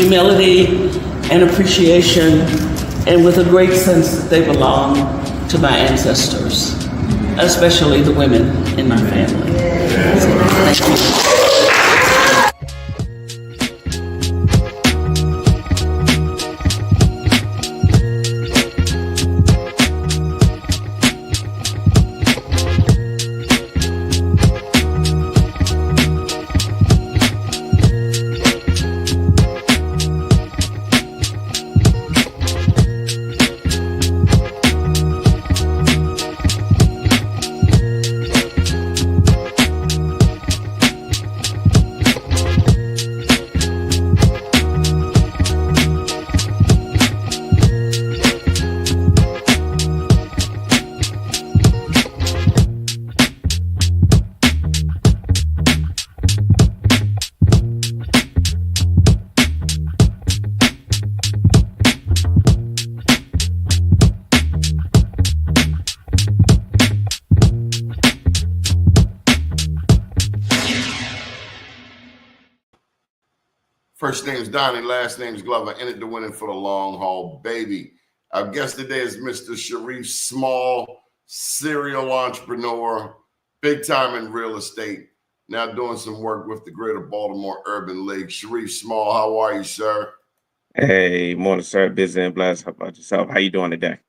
humility and appreciation, and with a great sense that they belong to my ancestors, especially the women in my family. Thank you. First name's Doni, last name's Glover. Entered the winning for the long haul, baby. Our guest today is Mr. Sharif, small serial entrepreneur, big time in real estate, now doing some work with the Greater Baltimore Urban League. Sharif Small, how are you, sir? Hey, morning, sir. Busy and blessed. How about yourself? How you doing today?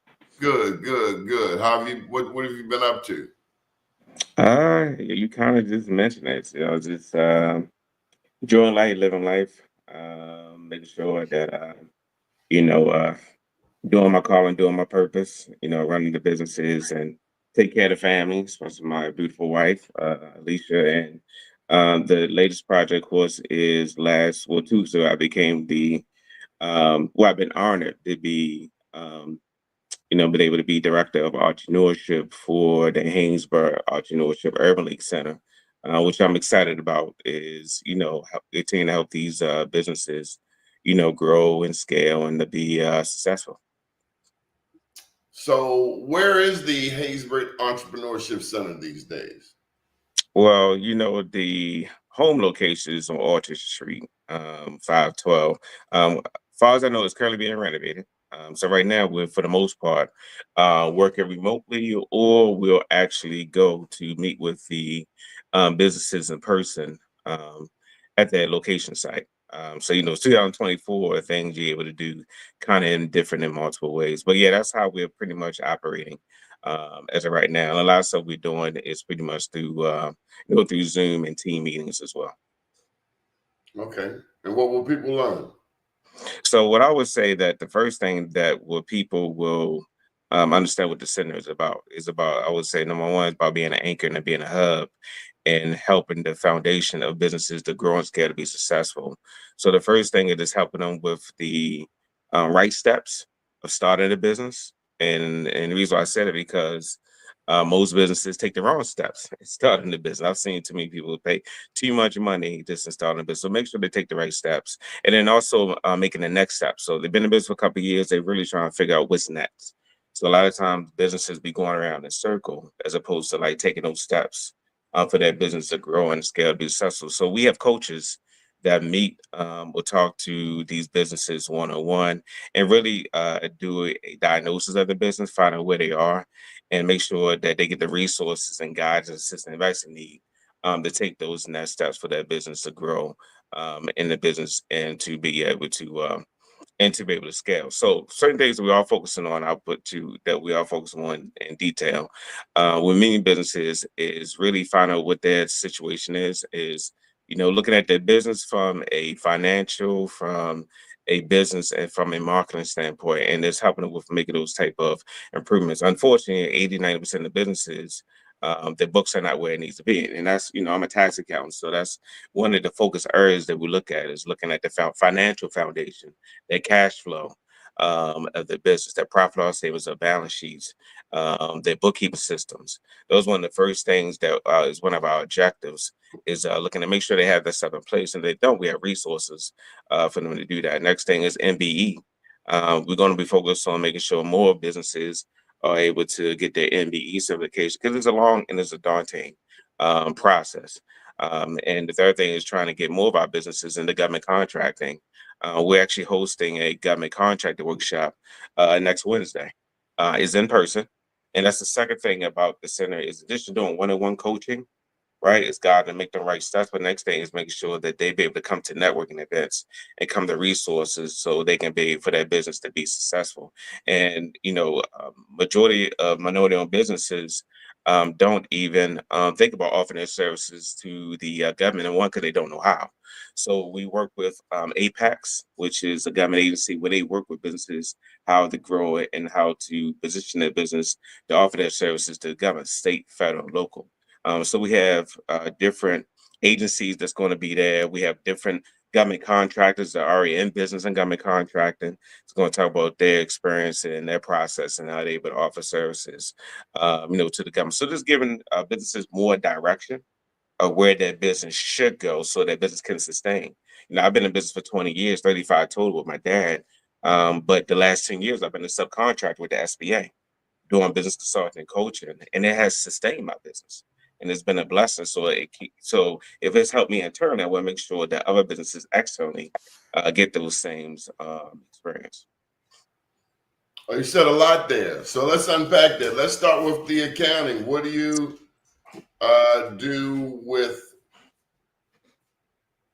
Good, good, good. How have you? What have you been up to? You kind of just mentioned it. Just enjoying life, living life, making sure that you know, uh, doing my calling, doing my purpose. Running the businesses and take care of the family, especially my beautiful wife, Alicia. And the latest project, of course, is last 2 so I became the I've been honored to be been able to be director of entrepreneurship for the Haynesburg Entrepreneurship Urban League Center, which I'm excited about. Is continuing to help these businesses, grow and scale and to be successful. So, where is the Haynesburg Entrepreneurship Center these days? Well, the home location is on Orchard Street, 512. Far as I know, it's currently being renovated. So right now, we're for the most part working remotely, or we'll actually go to meet with the businesses in person at that location site. So it's 2024 things you're able to do kind of in different in multiple ways. But yeah, that's how we're pretty much operating as of right now. And a lot of stuff we're doing is pretty much through Zoom and team meetings as well. Okay. And what will people learn? So what I would say that the first thing that what people will understand what the center is about, I would say number one is about being an anchor and being a hub and helping the foundation of businesses to grow and scale to be successful. So the first thing is just helping them with the right steps of starting a business. And the reason why I said it because most businesses take the wrong steps in starting the business. I've seen too many people pay too much money just in starting a business. So make sure they take the right steps. And then also making the next step. So they've been in business for a couple of years. They're really trying to figure out what's next. So a lot of times businesses be going around in a circle as opposed to like taking those steps for their business to grow and scale to be successful. So we have coaches that meet or talk to these businesses one-on-one and really do a diagnosis of the business, find out where they are, and make sure that they get the resources and guides and assistance and advice they need to take those next steps for that business to grow in the business and to be able to scale. So certain things that we are focusing on, I'll put to that we are focusing on in detail. With many businesses is really find out what their situation is looking at their business from a financial, from a business and from a marketing standpoint, and it's helping them with making those type of improvements. Unfortunately, 80-90% of businesses, their books are not where it needs to be. And that's, I'm a tax accountant. So that's one of the focus areas that we look at is looking at the financial foundation, their cash flow of the business, their profit loss statements, their balance sheets, their bookkeeping systems. Those are one of the first things that is one of our objectives is looking to make sure they have that stuff in place. And they don't, we have resources for them to do that. Next thing is MBE. We're going to be focused on making sure more businesses are able to get their MBE certification because it's a long and it's a daunting process. And the third thing is trying to get more of our businesses into government contracting We're actually hosting a government contractor workshop next Wednesday. It's in person. And that's the second thing about the center is in addition to doing one-on-one coaching, right? It's God to make the right steps. But next thing is making sure that they be able to come to networking events and come to resources so they can be for their business to be successful. And majority of minority-owned businesses don't even think about offering their services to the government, and one because they don't know how. So we work with APEX, which is a government agency where they work with businesses how to grow it and how to position their business to offer their services to the government, state, federal, local. So we have different agencies that's going to be there. We have different government contractors that are already in business and government contracting. It's going to talk about their experience and their process and how they're able to offer services, to the government. So just giving businesses more direction of where their business should go so that business can sustain. I've been in business for 20 years, 35 total with my dad. But the last 10 years, I've been a subcontractor with the SBA doing business consulting and coaching, and it has sustained my business. And it's been a blessing. So if it's helped me in turn, I want to make sure that other businesses externally get those same experience. Oh, you said a lot there. So let's unpack that. Let's start with the accounting. What do you do with,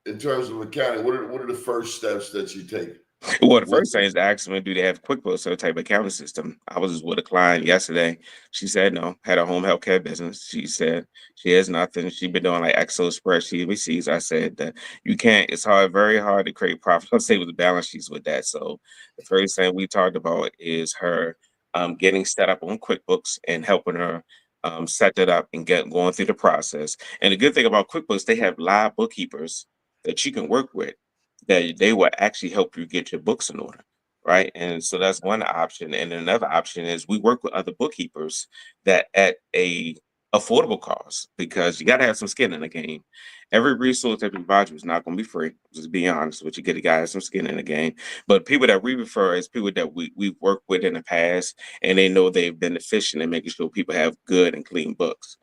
in terms of accounting? What are the first steps that you take? Well, the first thing is to ask them, do they have QuickBooks or type of accounting system? I was just with a client yesterday. She said no, had a home health care business. She said she has nothing. She's been doing like Excel spreadsheet receipts. I said that you can't, it's very hard to create profit. Let's say with the balance sheets with that. So the first thing we talked about is her getting set up on QuickBooks and helping her set that up and going through the process. And the good thing about QuickBooks, they have live bookkeepers that you can work with that they will actually help you get your books in order, right? And so that's one option. And another option is we work with other bookkeepers that at a affordable cost because you got to have some skin in the game. Every resource that we provide you is not going to be free. Just be honest with you, get a guy some skin in the game. But people that we refer is people that we've worked with in the past, and they know they've been efficient in making sure people have good and clean books.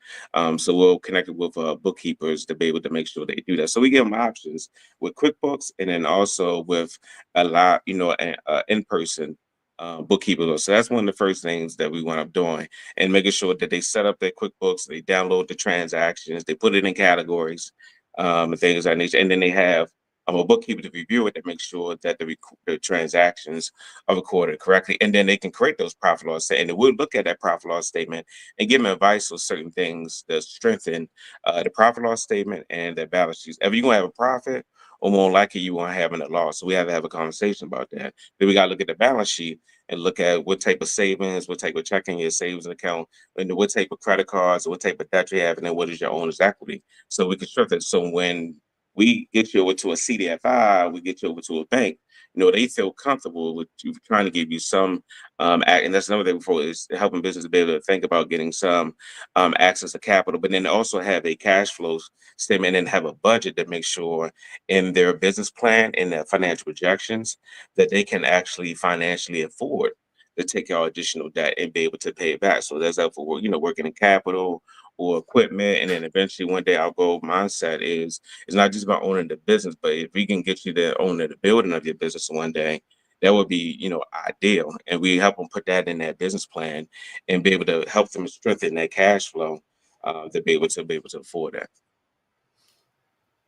So we'll connect it with bookkeepers to be able to make sure they do that. So we give them options with QuickBooks, and then also with a lot, in-person bookkeeper. So that's one of the first things that we wind up doing, and making sure that they set up their QuickBooks, they download the transactions, they put it in categories, and things of that nature, and then they have a bookkeeper to review it to make sure that the transactions are recorded correctly, and then they can create those profit loss statements. And we'll look at that profit loss statement and give them advice on certain things that strengthen the profit loss statement and the balance sheets. If you're gonna have a profit, or more likely you won't have a loss. So we have to have a conversation about that. Then we gotta look at the balance sheet and look at what type of savings, what type of checking your savings account, and what type of credit cards, what type of debt you have, and then what is your owner's equity. So we can strengthen. So when we get you over to a CDFI, we get you over to a bank, they feel comfortable with you trying to give you some, and that's another thing before is helping business be able to think about getting some access to capital, but then also have a cash flow statement and have a budget that makes sure in their business plan and their financial projections that they can actually financially afford to take your additional debt and be able to pay it back. So that's helpful, working in capital or equipment. And then eventually one day our goal mindset is it's not just about owning the business, but if we can get you to own the building of your business one day, that would be, ideal. And we help them put that in their business plan and be able to help them strengthen their cash flow to be able to afford that.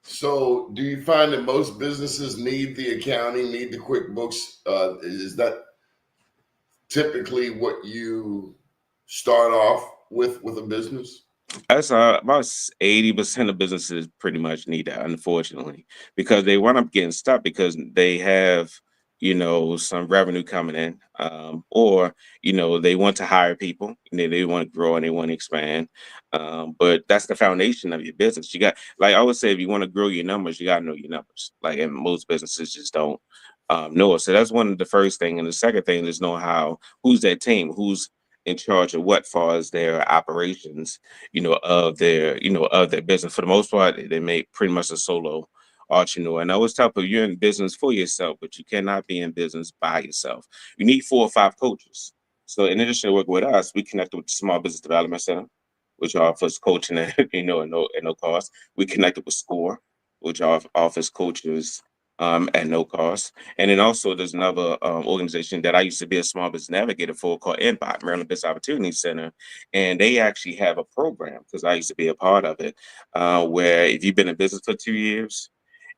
So do you find that most businesses need the accounting, need the QuickBooks? Is that typically what you start off with a business? That's about 80% of businesses pretty much need that, unfortunately, because they wind up getting stuck because they have, some revenue coming in, or they want to hire people, they want to grow and they want to expand, but that's the foundation of your business. You got, like I would say, if you want to grow your numbers, you got to know your numbers. Like, and most businesses just don't know it. So that's one of the first thing, and the second thing is know who's that team, who's in charge of what far as their operations, of their business. For the most part, they make pretty much a solo entrepreneur. And I always tell people you're in business for yourself, but you cannot be in business by yourself. You need 4 or 5 coaches. So in addition to working with us, we connected with the Small Business Development Center, which offers coaching at, at no cost. We connected with SCORE, which offers coaches at no cost. And then also there's another organization that I used to be a small business navigator for called MBOT, Maryland Business Opportunity Center. And they actually have a program, because I used to be a part of it, where if you've been in business for 2 years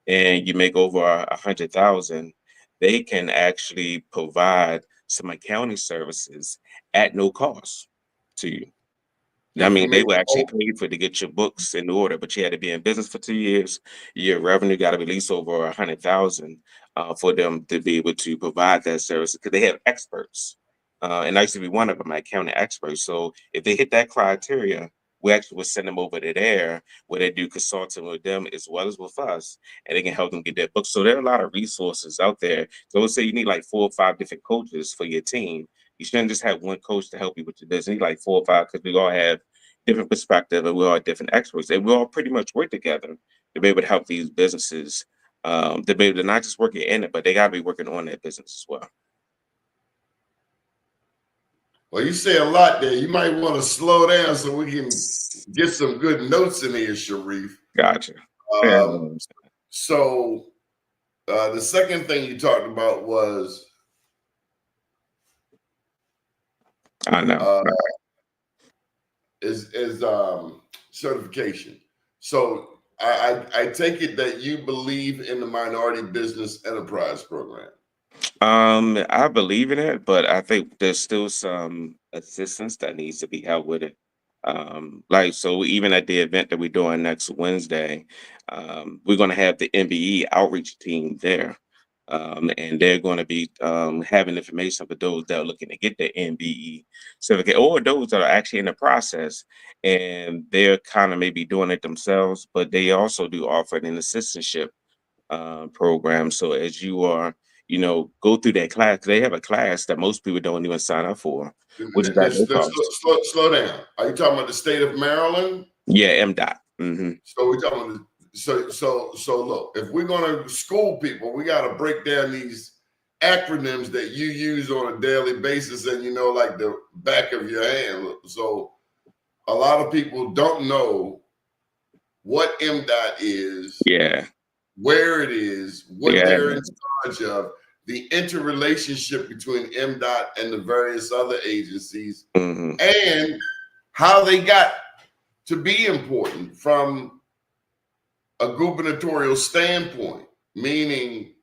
and you make over 100,000, they can actually provide some accounting services at no cost to you. I If you mean, they make will actually oh, pay for to get your books in order, but you had to be in business for 2 years. Your revenue got to be at least over 100,000 for them to be able to provide that service, because they have experts. And I used to be one of them, accounting experts. So if they hit that criteria, we actually will send them over to there where they do consulting with them as well as with us, and they can help them get their books. So there are a lot of resources out there. So let's say you need like 4 or 5 different coaches for your team. You shouldn't just have one coach to help you with your business. You need like 4 or 5, because we all have different perspective and we all different experts, and we all pretty much work together to be able to help these businesses to be able to not just working in it, but they got to be working on their business as well. well, you say a lot there. You might want to slow down so we can get some good notes in here, Sharif. Gotcha. Um, so the second thing you talked about was I know. is certification. So I take it that you believe in the Minority Business Enterprise Program. I believe in it, but I think there's still some assistance that needs to be helped with it. Like, so even at the event that we're doing next Wednesday, we're going to have the MBE outreach team there. And they're going to be having information for those that are looking to get the MBE certificate, or those that are actually in the process and they're kind of maybe doing it themselves, but they also do offer an assistantship program. So as you are, go through that class, 'cause they have a class that most people don't even sign up for, which is at no cost. Slow down. Are you talking about the state of Maryland? Yeah, MDOT. So we're talking about so look, if we're gonna school people, we gotta break down these acronyms that you use on a daily basis and like the back of your hand. So a lot of people don't know what MDOT is, Yeah. where it is, what Yeah. they're in charge of, the interrelationship between MDOT and the various other agencies, and how they got to be important from a gubernatorial standpoint, meaning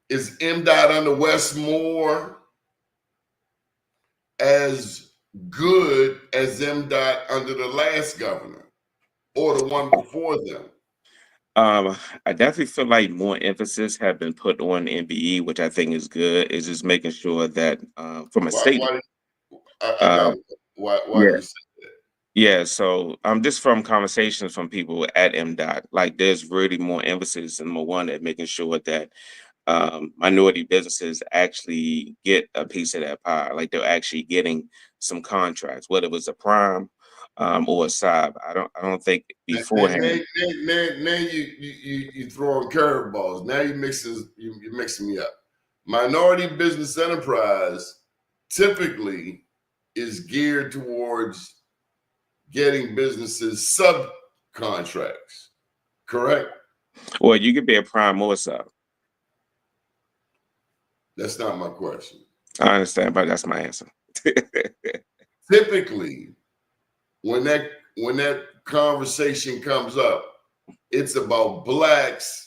is MDOT under Westmore as good as MDOT under the last governor or the one before them? I definitely feel like more emphasis have been put on MBE, which I think is good. Is just making sure that from a state. Why Yeah. do you say that? Yeah, so just from conversations from people at MDOT, like there's really more emphasis, number one, at making sure that minority businesses actually get a piece of that pie, like they're actually getting some contracts, whether it was a prime or a side. I don't think beforehand. Now you throwing curveballs. Now you're mixing me up. Minority business enterprise typically is geared towards getting businesses subcontracts, correct? Well, you could be a prime or a sub. That's not my question. I understand, but that's my answer. Typically, when that conversation comes up, it's about blacks,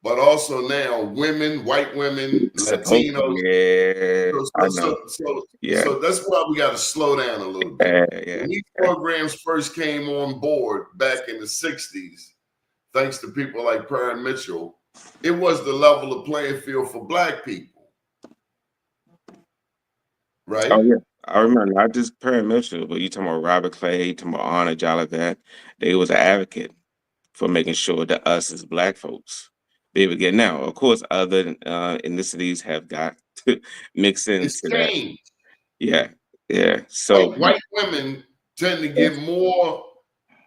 but also now women, white women, Latinos. Yeah, I know. So that's why we got to slow down a little bit. Yeah. When these programs first came on board back in the 60s, thanks to people like Prime Mitchell, it was the level of playing field for black people. Right? Oh, yeah. I remember not just Perry Mitchell, but you talking about Robert Clay, you talking about Arnold Jolivet. They was an advocate for making sure that us as black folks be able to get. Now, of course, other ethnicities have got to mix It's into that. changed. Yeah. So white women tend to get more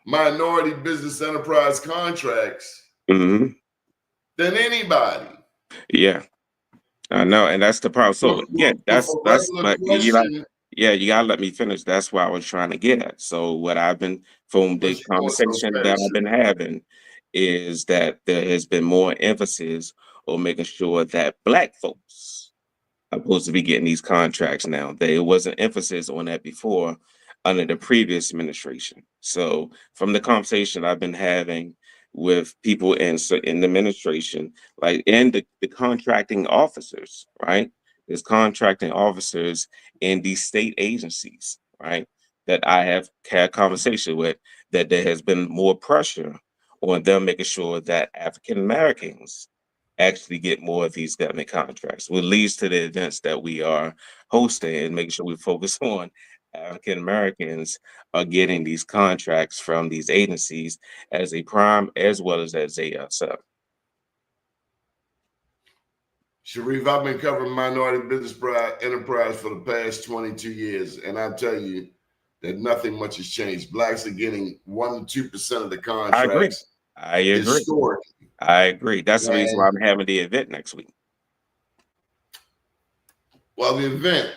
minority business enterprise contracts than anybody. Yeah, I know, and that's the problem. So yeah, that's but you gotta let me finish. That's what I was trying to get at. So what I've been from the conversation that I've been having is that there has been more emphasis on making sure that Black folks are supposed to be getting these contracts now. There wasn't emphasis on that before under the previous administration. So from the conversation I've been having with people in the administration, like in the contracting officers, right? There's contracting officers in these state agencies, right? That I have had conversation with, that there has been more pressure on them making sure that African Americans actually get more of these government contracts, which leads to the events that we are hosting and making sure we focus on African Americans are getting these contracts from these agencies as a prime as well as a sub. Sharif, I've been covering minority business enterprise for the past 22 years, and I tell you that nothing much has changed. Blacks are getting 1 to 2% of the I agree. contracts I agree. historically. I agree. That's the reason why And I'm having the event next week. well, the event,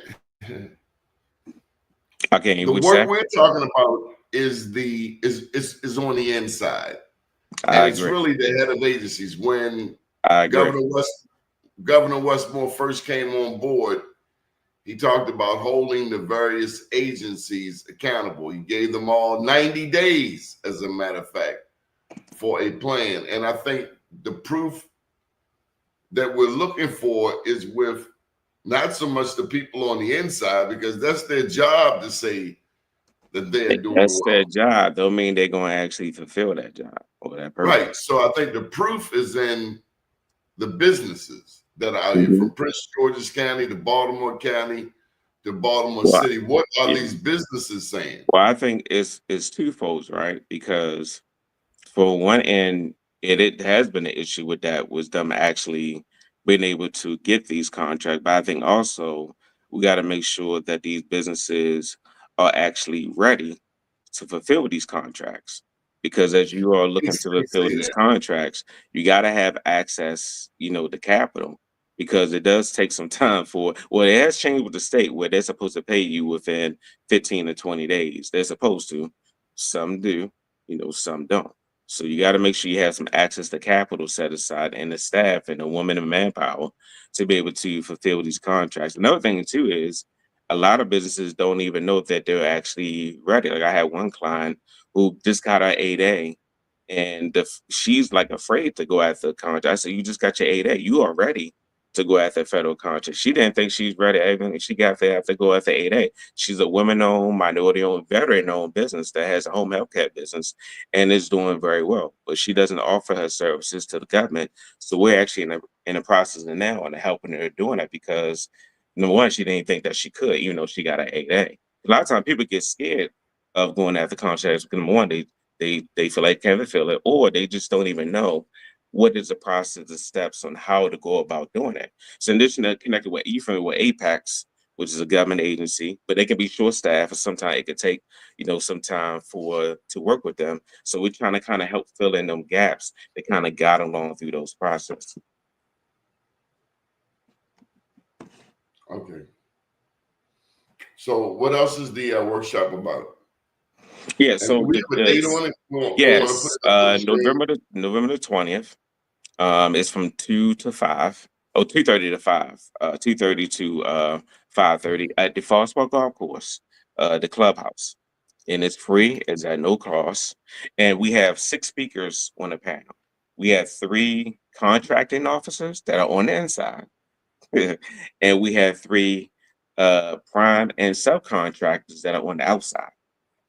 Okay, the what you work say? we're talking about is on the inside, and I it's agree. really the head of agencies. When I agree. Governor Westmore first came on board, he talked about holding the various agencies accountable. He gave them all 90 days, as a matter of fact, for a plan. And I think the proof that we're looking for is with not so much the people on the inside, because that's their job to say that they're doing That's their well. job. Don't mean they're going to actually fulfill that job or that purpose. Right. So I think the proof is in the businesses that are out here, Mhm. from Prince George's County to Baltimore County to Baltimore Well, City. What are yeah. these businesses saying? Well, I think it's twofold, right? Because for one end, it has been an issue with that, was them actually being able to get these contracts. But I think also we got to make sure that these businesses are actually ready to fulfill these contracts. Because as you are looking to They fulfill say these that. contracts, you got to have access, to capital. Because it does take some time well, it has changed with the state where they're supposed to pay you within 15 to 20 days. They're supposed to. Some do, some don't. So you got to make sure you have some access to capital set aside and the staff and the woman and manpower to be able to fulfill these contracts. Another thing too is a lot of businesses don't even know that they're actually ready. Like I had one client who just got her 8A, and she's like afraid to go after the contract. I said, "You just got your 8A. You are ready to go after federal contract." She didn't think she's ready. Everything she got there have to go after 8A. She's a women-owned, minority-owned, veteran-owned business that has a home health care business and is doing very well. But she doesn't offer her services to the government. So we're actually in the process of now and helping her doing that because number one, she didn't think that she could, even though she got an 8A. A lot of times people get scared of going after contracts because number one, they feel like can't fulfill it, or they just don't even know what is the process, the steps on how to go about doing it. So in addition to connected with EFIN with APACS, which is a government agency, but they can be short staffed, and sometimes it could take, some time to work with them. So we're trying to kind of help fill in them gaps that kind of got along through those processes. Okay. So what else is the workshop about? Yeah, And so do we have a date on it? We want to put yes, it up on the screen. November the 20th. It's from 2 to 5. Oh, 2:30 to 5. 2:30 to 5:30 at the Fallspark Golf Course, the clubhouse. And it's free, it's at no cost. And we have 6 speakers on the panel. We have 3 contracting officers that are on the inside, and we have 3 prime and subcontractors that are on the outside.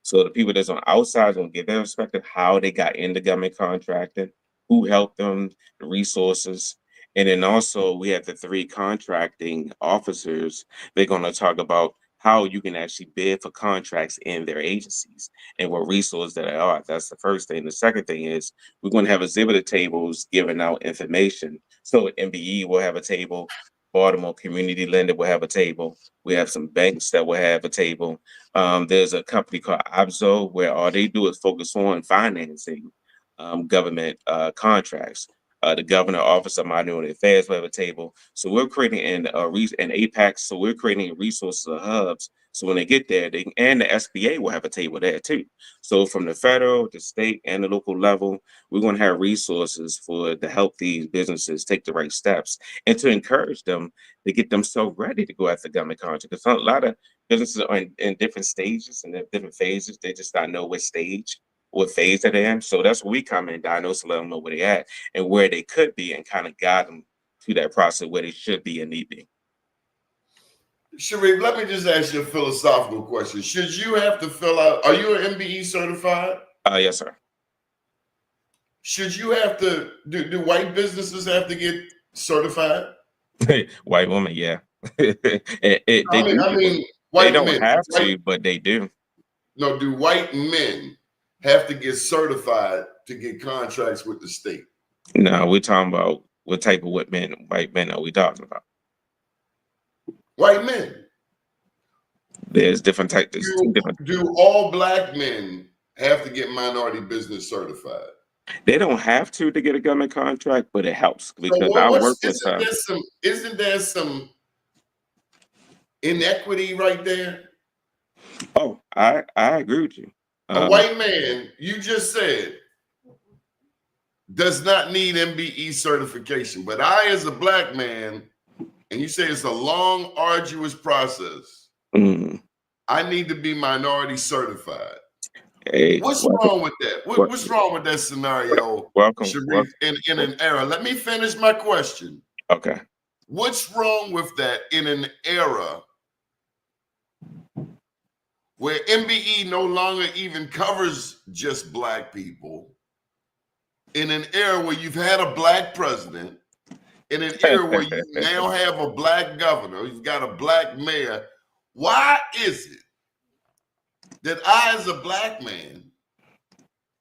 So the people that's on outside gonna give their perspective how they got into government contracting, who helped them, the resources. And then also we have the 3 contracting officers. They're gonna talk about how you can actually bid for contracts in their agencies and what resources that are. That's the first thing. The second thing is we're going to have exhibitor tables giving out information. So MBE will have a table, Baltimore Community Lender will have a table. We have some banks that will have a table. There's a company called Obzo where all they do is focus on financing government contracts. The governor office of minority affairs will have a table. So we're creating an APAC. So we're creating resources or hubs. So when they get there, and the SBA will have a table there too. So from the federal, the state, and the local level, we're going to have resources to help these businesses take the right steps and to encourage them to get themselves ready to go after government contract. Because a lot of businesses are in different stages and different phases. They just not know what phase that they're in. So that's where we come in, diagnose, let them know where they're at and where they could be, and kind of guide them to that process where they should be and need be. Sharif, let me just ask you a philosophical question. Should you have to fill out, are you an MBE certified? Yes, sir. Should you have to, do white businesses have to get certified? White women, yeah. I mean, white they don't men have to, but they do. No, do white men have to get certified to get contracts with the state? No, we're talking about what type of white men are we talking about? White men. There's different types. Do all black men have to get minority business certified? They don't have to get a government contract, but it helps because isn't there some inequity right there? Oh, I agree with you. A white man, you just said, does not need MBE certification, but I, as a black man, and you say it's a long, arduous process, I need to be minority certified. Hey, what's wrong with that? What's wrong with that scenario, Sharif, in an era? Let me finish my question. Okay. What's wrong with that in an era where MBE no longer even covers just black people, in an era where you've had a black president, in an era where you now have a black governor, you've got a black mayor? Why is it that I, as a black man,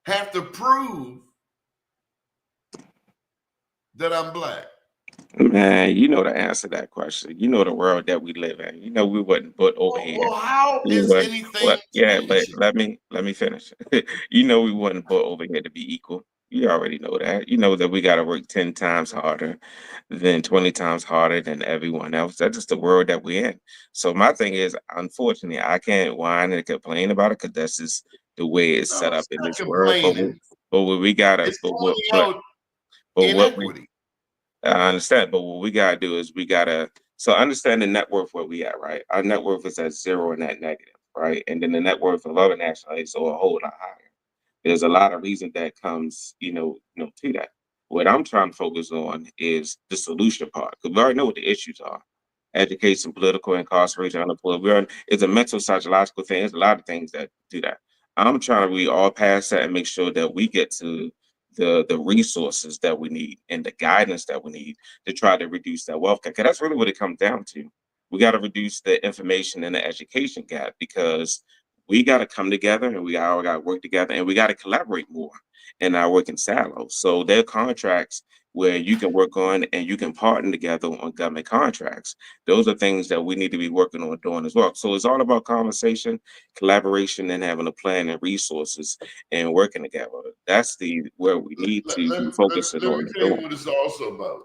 have to prove that I'm black? Man, you know the answer to that question. You know the world that we live in. You know we wasn't put over here. Well, how is anything yeah, but let me finish. You know we wasn't put over here to be equal. You already know that. You know that we got to work 10 times harder than 20 times harder than everyone else. That's just the world that we're in. So my thing is, unfortunately, I can't whine and complain about it because that's just the way it's set up in this world. But what we got to, inequity. I understand, but what we gotta do is so understand the net worth where we at, right? Our net worth is at zero and that negative, right? And then the net worth of other nationalities are a whole lot higher. There's a lot of reason that comes, to that. What I'm trying to focus on is the solution part, because we already know what the issues are. Education, political incarceration, unemployment. It's a mental, psychological thing. There's a lot of things that do that. I'm trying to read all past that and make sure that we get to the resources that we need and the guidance that we need to try to reduce that wealth gap. Because that's really what it comes down to. We got to reduce the information and the education gap, because we got to come together and we all got to work together and we got to collaborate more in our working silos. So there are contracts where you can work on and you can partner together on government contracts. Those are things that we need to be working on doing as well. So it's all about conversation, collaboration, and having a plan and resources and working together. That's where we need to be focusing on. Let me tell you what it's also about.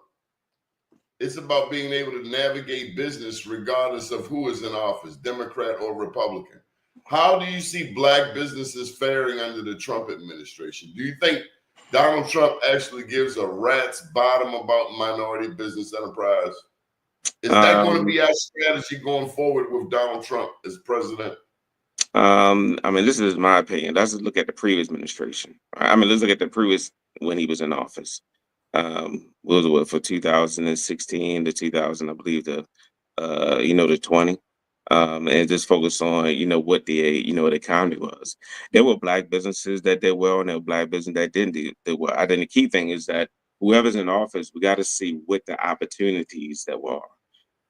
It's about being able to navigate business regardless of who is in office, Democrat or Republican. How do you see black businesses faring under the Trump administration? Do you think Donald Trump actually gives a rat's bottom about minority business enterprise? Is that going to be our strategy going forward with Donald Trump as president? This is my opinion. Let's just look at the previous administration. Let's look at the previous when he was in office. For 2016 to 2000, I believe the 20. And just focus on, what the economy was. There were black businesses that did well, and there were black businesses that didn't do well. I think the key thing is that whoever's in office, we got to see what the opportunities that were.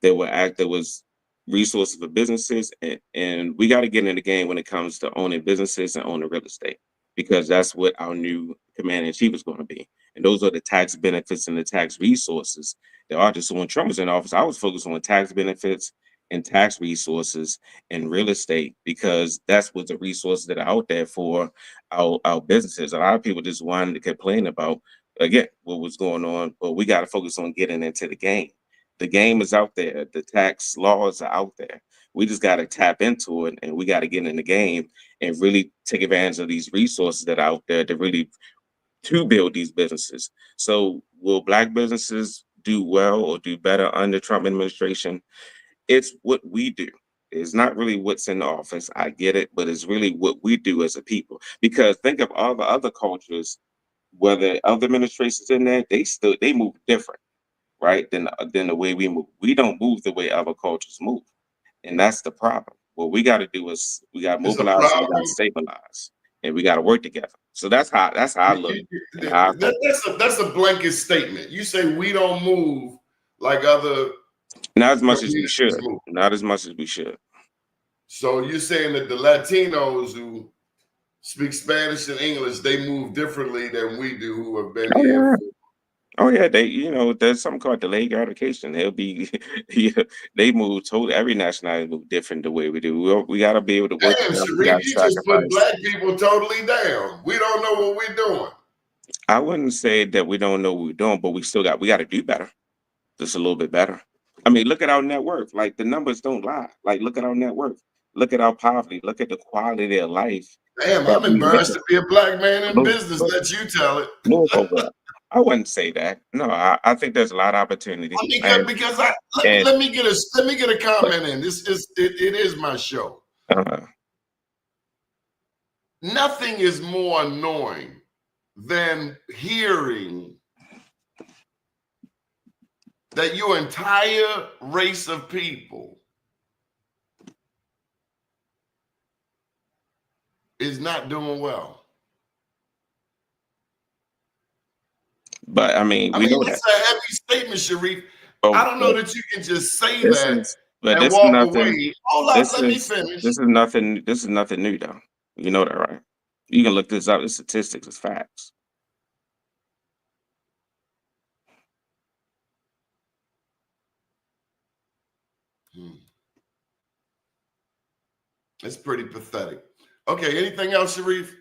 There was resources for businesses, and we got to get in the game when it comes to owning businesses and owning real estate, because that's what our new commander in chief is going to be. And those are the tax benefits and the tax resources that are just. So when Trump was in office, I was focused on tax benefits and tax resources and real estate, because that's what the resources that are out there for our businesses. A lot of people just wanted to complain about again, what was going on, but we got to focus on getting into the game. The game is out there. The tax laws are out there. We just got to tap into it, and we got to get in the game and really take advantage of these resources that are out there to really to build these businesses. So will Black businesses do well or do better under Trump administration? It's what we do. It's not really what's in the office. I get it, but it's really what we do as a people. Because think of all the other cultures, whether other administrations in there, they move different, right? Than the way we move. We don't move the way other cultures move, and that's the problem. What we got to do is we got to It's a mobilize and we got to problem. stabilize, and we got to work together. So that's how I look. And how I focus. That's a blanket statement. You say we don't move like other Not as much as we communities should. move. Not as much as we should. So you're saying that the Latinos who speak Spanish and English, they move differently than we do who have been Oh here. yeah. Oh yeah, there's something called delayed gratification. They'll be, yeah, they move totally. Every nationality move different the way we do. We got to be able to work Damn, together. We got Sharif, to you just put sacrifice. Black people totally down. We don't know what we're doing. I wouldn't say that we don't know what we're doing, but we got to do better, just a little bit better. I mean, look at our net worth. Like the numbers don't lie. Like look at our net worth. Look at our poverty. Look at the quality of life Damn, that I'm we live. embarrassed to be a Black man in Look, business. look, Let you tell it. look over. I wouldn't say that. No, I think there's a lot of opportunity. I mean, And because and let me get a comment in. It is my show. uh, Nothing is more annoying than hearing that your entire race of people is not doing well. but I mean, we know that. That's a heavy statement, Sharif. But, I don't know but that you can just say this that is but and this is walk nothing. away. Hold up, This let me is finish. this is nothing. This is nothing new though. You know that, right? You can look this up. It's statistics. It's facts. It's pretty pathetic. Okay, anything else, Sharif?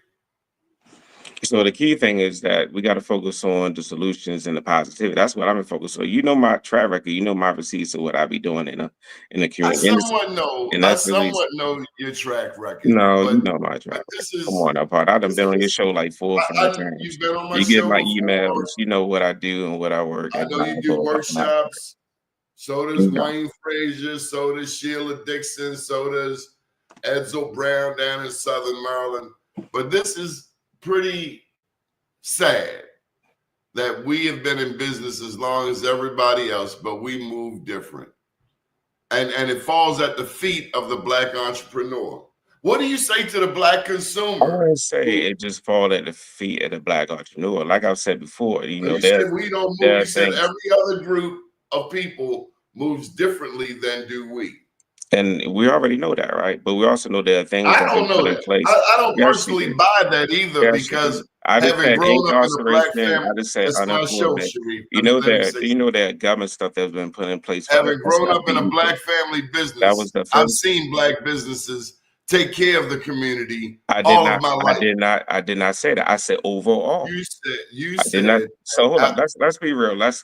So the key thing is that we got to focus on the solutions and the positivity. That's what I'm gonna focus on. You know my track record. You know my receipts of what I be doing in the community. And I that's really somewhat know your track record, no, you but know my track record. this Come is on, now, part. I done this been on your is show like 4 or 5 times. you've been on my You get show my before. emails. You know what I do and what I work. I And know how you I do go about my work. workshops. So does You know. Wayne Frazier. So does Sheila Dixon. So does Edsel Brown down in Southern Maryland. But this is pretty sad that we have been in business as long as everybody else, but we move different. And it falls at the feet of the Black entrepreneur. What do you say to the Black I consumer? wouldn't say it just fall at the feet of the Black entrepreneur. Like I've said before, You there said we don't there move. are You said things, every other group of people moves differently than do we. and we already know that, right? But we also know there are things I that have don't been know put in that. place. I don't Yes, we personally do. buy that either Yes, we because do. I just having said grown up in a Black incarceration. family, I just said that's my show, unemployment. Sharif. You know Let me say that. Do you know that government stuff that's been put in place for having grown up in a SFB? Black family That was business, the I've first. seen Black businesses take care of the community I did all of not. my I life. did not. I did not say that. I said overall. You I did not. said So hold up. Let's be real. Let's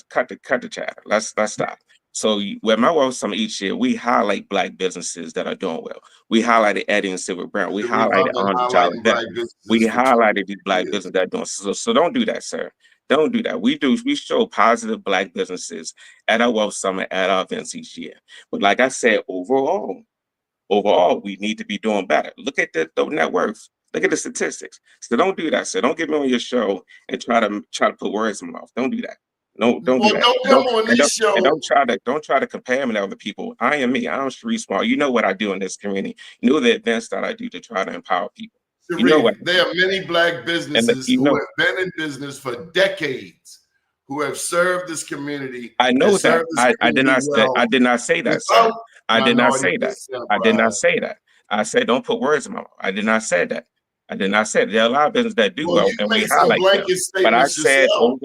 cut the chat. Let's stop. So where my Wealth Summit each year, we highlight Black businesses that are doing well. We highlighted Eddie and Silver Brown. We Sharif, I've highlighted been on Jolly highlighting Bell. Black We businesses for 20 highlighted these Black years. businesses that are doing so don't do that, sir. Don't do that. We show positive Black businesses at our Wealth Summit at our events each year. But like I said, overall, we need to be doing better. Look at the net worth. Look at the statistics. So don't do that. So don't get me on your show and try to put words in my mouth. Don't do that. No, don't do Well, that. don't come on this show. And don't try to compare me to other people. I am me. I'm Sharif Small. You know what I do in this community. You know the events that I do to try to empower people. You know what? Sharif, there are many Black And businesses you who know, have been in business for decades, who have served this community I and know that. served this I did not community say. well. I did not say that, sir. Without I did not minority say that. business I did not enterprise. say that. I said don't put words in my mouth. I did not say that. I did not say that. There are a lot of businesses that do Well, well, you and we make some highlight them. blanket But I statements said yourself.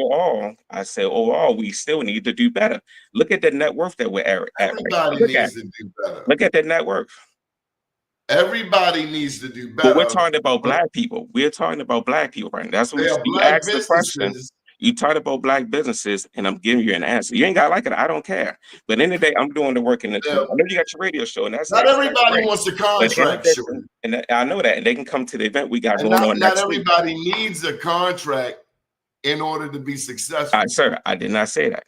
overall, we still need to do better. Look at the net worth that we're at right now. Everybody needs to do better. Look at the net worth. Everybody needs to do But we're better. talking about But Black people. We're talking about Black people right now. That's what there are you Black asked the question. businesses. You talk about black businesses, and I'm giving you an answer. You ain't got to like it. I don't care. But at the end of the day, I'm doing the work in the Yeah. I know you got your radio show, and that's Not that's everybody great. wants a But in contract, addition, Sharif. and I know that, and they can come to the event we got And going on not next week. everybody needs a contract in order to be successful. Sir, I did not say that.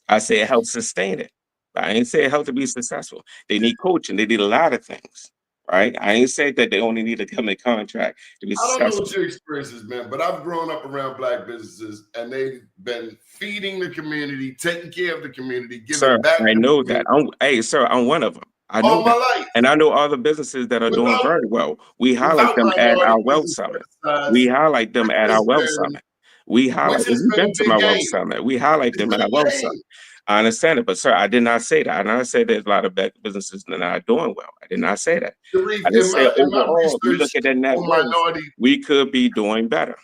I said it helps sustain it. I ain't say it helps to be successful. They need coaching. They need a lot of things, right? I ain't say that they only need a government contract to be I don't know successful. what your experience has been, but I've grown up around black businesses, and they've been feeding the community, taking care of the community, giving Sir, back. I know that. Hey, sir, I'm one of them. I know All my that. life. And I know other businesses that are doing very well. We highlight them at our Wealth Summit. We highlight them at our Wealth Summit. We highlight, has we've been been a to big my Wealth game. Summit. We highlight them at our Wealth Summit. I understand it, but sir, I did not say that. And I said there's a lot of black businesses that are doing well. I did not say that. Sharif, I just said in my overall, if you look research at the net on worth, minority, we could be doing better.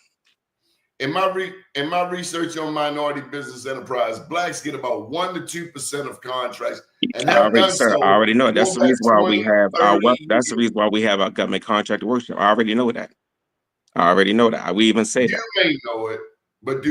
in my research on minority business enterprise, blacks get about 1% to 2% of contracts, and have done Sir, so. I already know it. That's the going back reason why 20, we have our 30 that's the reason why we have our government contract workshop. I already know that. I already know that. We even say that. You may know it, but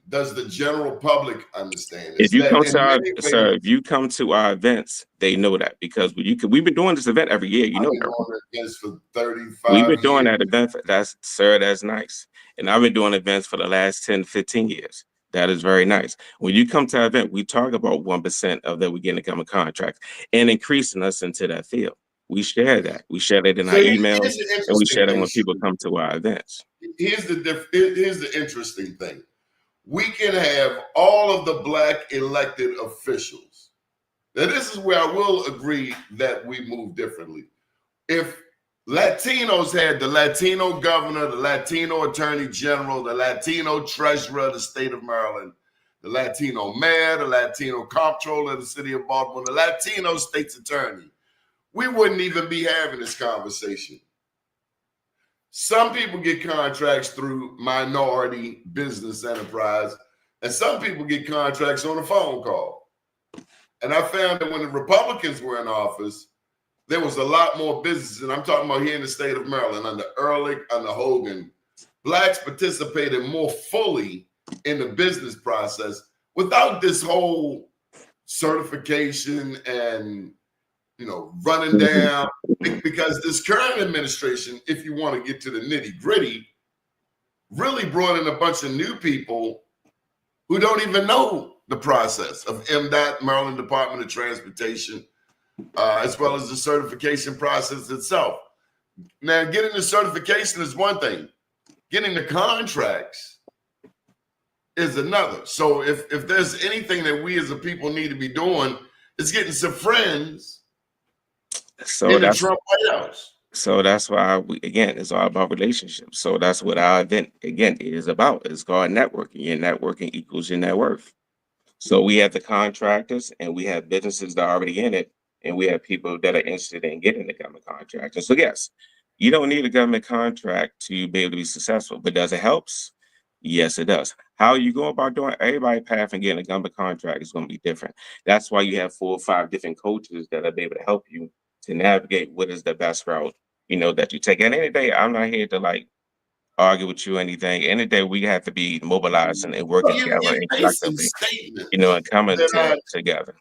does the general public understand? If you come to our Sir, if you come to our events, they know that because we've been doing this event every year. You know I've been that. going to events for 35 We've been doing years. that event. That's nice. And I've been doing events for the last 10, 15 years. That is very nice. When you come to our event, we talk about 1% of that we get in government contracts and increasing us into that field. We share that. We share that in our emails, and we share that when people come to our events. Here's the interesting thing. We can have all of the black elected officials. Now, this is where I will agree that we move differently. If Latinos had the Latino governor, the Latino attorney general, the Latino treasurer of the state of Maryland, the Latino mayor, the Latino comptroller of the city of Baltimore, the Latino state's attorney, we wouldn't even be having this conversation. Some people get contracts through minority business enterprise, and some people get contracts on a phone call. And I found that when the Republicans were in office, there was a lot more business, and I'm talking about here in the state of Maryland, under Ehrlich, under Hogan. Blacks participated more fully in the business process without this whole certification and running down, because this current administration, if you want to get to the nitty gritty, really brought in a bunch of new people who don't even know the process of MDOT, Maryland Department of Transportation, as well as the certification process itself. Now, getting the certification is one thing. Getting the contracts is another. So if there's anything that we as a people need to be doing, it's getting some friends in the Trump White House. So that's why it's all about relationships. So that's what our event again is about. It's called networking. Your networking equals your net worth. So we have the contractors and we have businesses that are already in it, and we have people that are interested in getting the government contract. And so yes, you don't need a government contract to be able to be successful, but does it helps? Yes, it does. How you go about doing everybody's path and getting a government contract is going to be different. That's why you have 4 or 5 different coaches that are able to help you to navigate what is the best route, that you take. At the end of the day, I'm not here to argue with you or anything. At the end of the day, we have to be mobilized and working together and collectively, and coming together.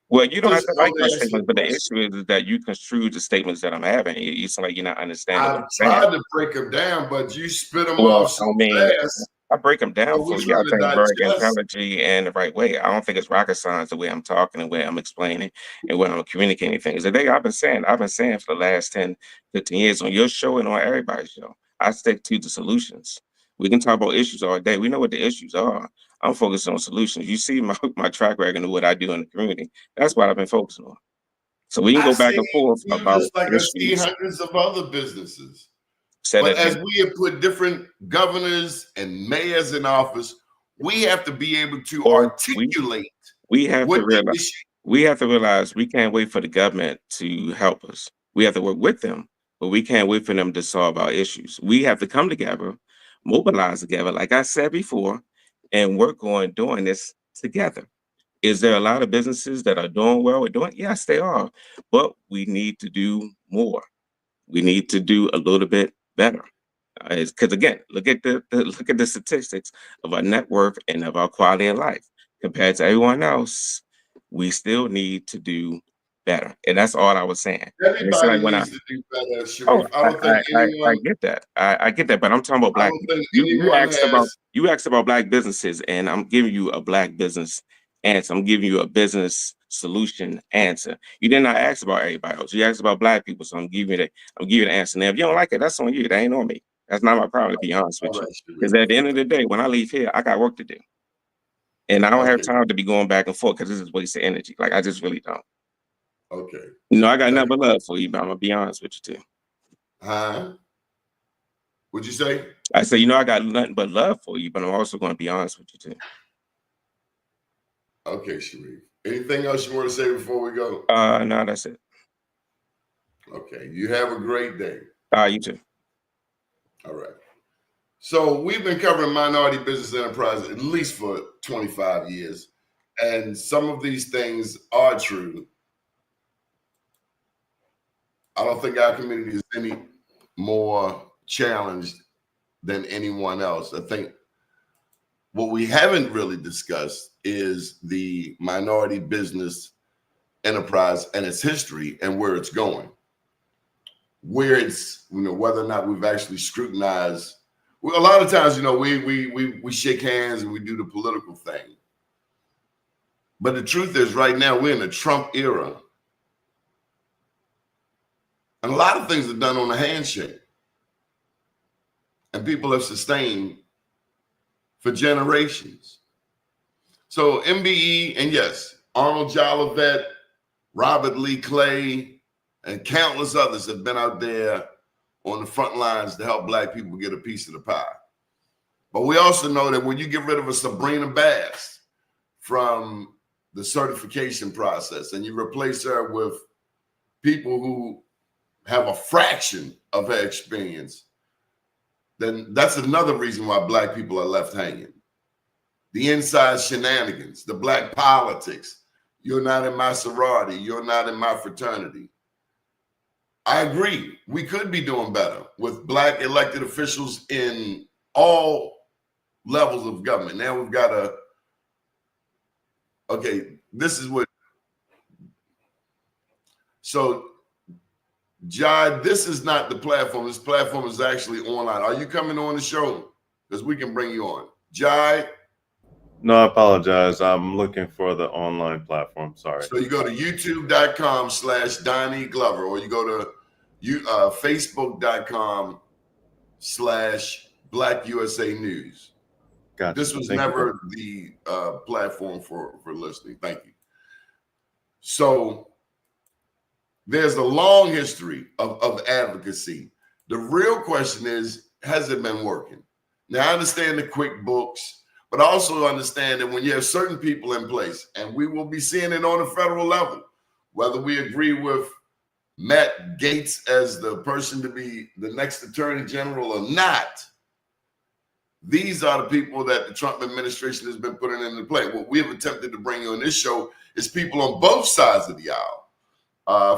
Well, you don't have to like my statements, but the issue is that you construe the statements that I'm having. You sound like you're not understanding what I'm saying. I've tried to break them down, but you spit them Well, off so fast. I break them down for you. I think very digest. intelligently and the right way. I don't think it's rocket science the way I'm talking and the way I'm explaining and where I'm communicating things. The day I've been saying for the last 10, 15 years on your show and on everybody's show, I stick to the solutions. We can talk about issues all day. We know what the issues are. I'm focused on solutions. You see my track record and what I do in the community. That's what I've been focusing on. So we can go back and forth about just like issues. I see hundreds of other businesses. But as we have put different governors and mayors in office, we have to be able to articulate. We have to realize we can't wait for the government to help us. We have to work with them, but we can't wait for them to solve our issues. We have to come together, mobilize together, like I said before, and work on doing this together. Is there a lot of businesses that are doing well? Yes, they are, but we need to do more. We need to do a little bit better. Because again, look at the statistics of our net worth and of our quality of life compared to everyone else. We still need to do better, and that's all I was saying. And it's Everybody like when needs to do better, oh, Sharif. I don't think I anyone. get that. I get that, but I'm talking about I black. don't think You anyone asked about has. black businesses, and I'm giving you a black business answer. I'm giving you a business solution answer. You did not ask about everybody else. You asked about black people, so I'm giving you the answer. Now, if you don't like it, that's on you. That ain't on me. That's not my problem, to be honest All with you. right, Because Sharif. at the end of the day, when I leave here, I got work to do, and I don't have Okay. time to be going back and forth because this is wasted energy. Like I just really don't. Okay. I got Thank nothing but love for you, but I'm gonna be honest with you too. Huh? What'd you say? I say, I got nothing but love for you, but I'm also going to be honest with you too. Okay, Sharif. Anything else you want to say before we go? No, that's it. Okay. You have a great day. You too. All right. So we've been covering minority business enterprise at least for 25 years. And some of these things are true. I don't think our community is any more challenged than anyone else. I think what we haven't really discussed is the minority business enterprise and its history and where it's going. Where it's, whether or not we've actually scrutinized. Well, a lot of times, we shake hands and we do the political thing. But the truth is, right now, we're in the Trump era. And a lot of things are done on a handshake. And people have sustained for generations. So MBE, and yes, Arnold Jolivet, Robert Lee Clay, and countless others have been out there on the front lines to help Black people get a piece of the pie. But we also know that when you get rid of a Sabrina Bass from the certification process and you replace her with people who have a fraction of her experience, then that's another reason why Black people are left hanging. The inside shenanigans, the Black politics. You're not in my sorority. You're not in my fraternity. I agree. We could be doing better with Black elected officials in all levels of government. Now we've got this is what. So, Jai, this is not the platform. This platform is actually online. Are you coming on the show? Because we can bring you on. Jai? No, I apologize. I'm looking for the online platform. Sorry. So you go to youtube.com/Donnie Glover, or you go to facebook.com/Black USA News. Gotcha. This was never the platform for listening. Thank you. So there's a long history of advocacy. The real question is, has it been working? Now, I understand the QuickBooks, but I also understand that when you have certain people in place, and we will be seeing it on a federal level, whether we agree with Matt Gaetz as the person to be the next attorney general or not, these are the people that the Trump administration has been putting into play. What we have attempted to bring you on this show is people on both sides of the aisle.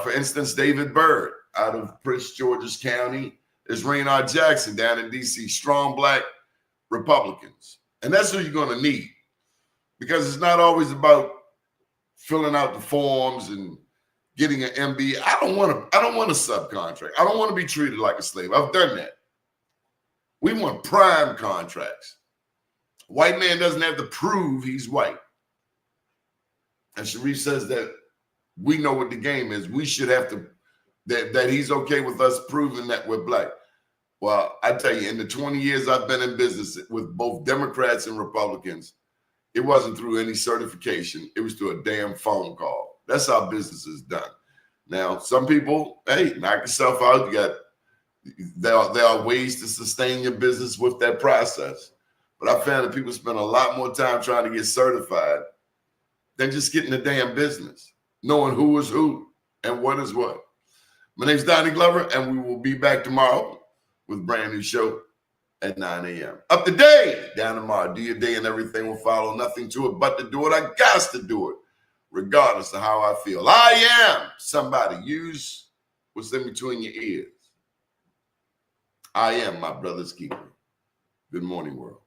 For instance, David Byrd out of Prince George's County. There's Raynard Jackson down in D.C., strong Black Republicans. And that's who you're going to need, because it's not always about filling out the forms and getting an MBA. I don't want a subcontract. I don't want to be treated like a slave. I've done that. We want prime contracts. White man doesn't have to prove he's white. And Sharif says that we know what the game is. We should have to, that he's okay with us proving that we're Black. Well, I tell you, in the 20 years I've been in business with both Democrats and Republicans, it wasn't through any certification. It was through a damn phone call. That's how business is done. Now, some people, hey, knock yourself out. There are ways to sustain your business with that process. But I found that people spend a lot more time trying to get certified than just getting the damn business, knowing who is who and what is what. My name's Donnie Glover, and we will be back tomorrow with a brand new show at 9 a.m. Up to day, down tomorrow. Do your day and everything will follow. Nothing to it but to do it. I got to do it, regardless of how I feel. I am somebody. Use what's in between your ears. I am my brother's keeper. Good morning, world.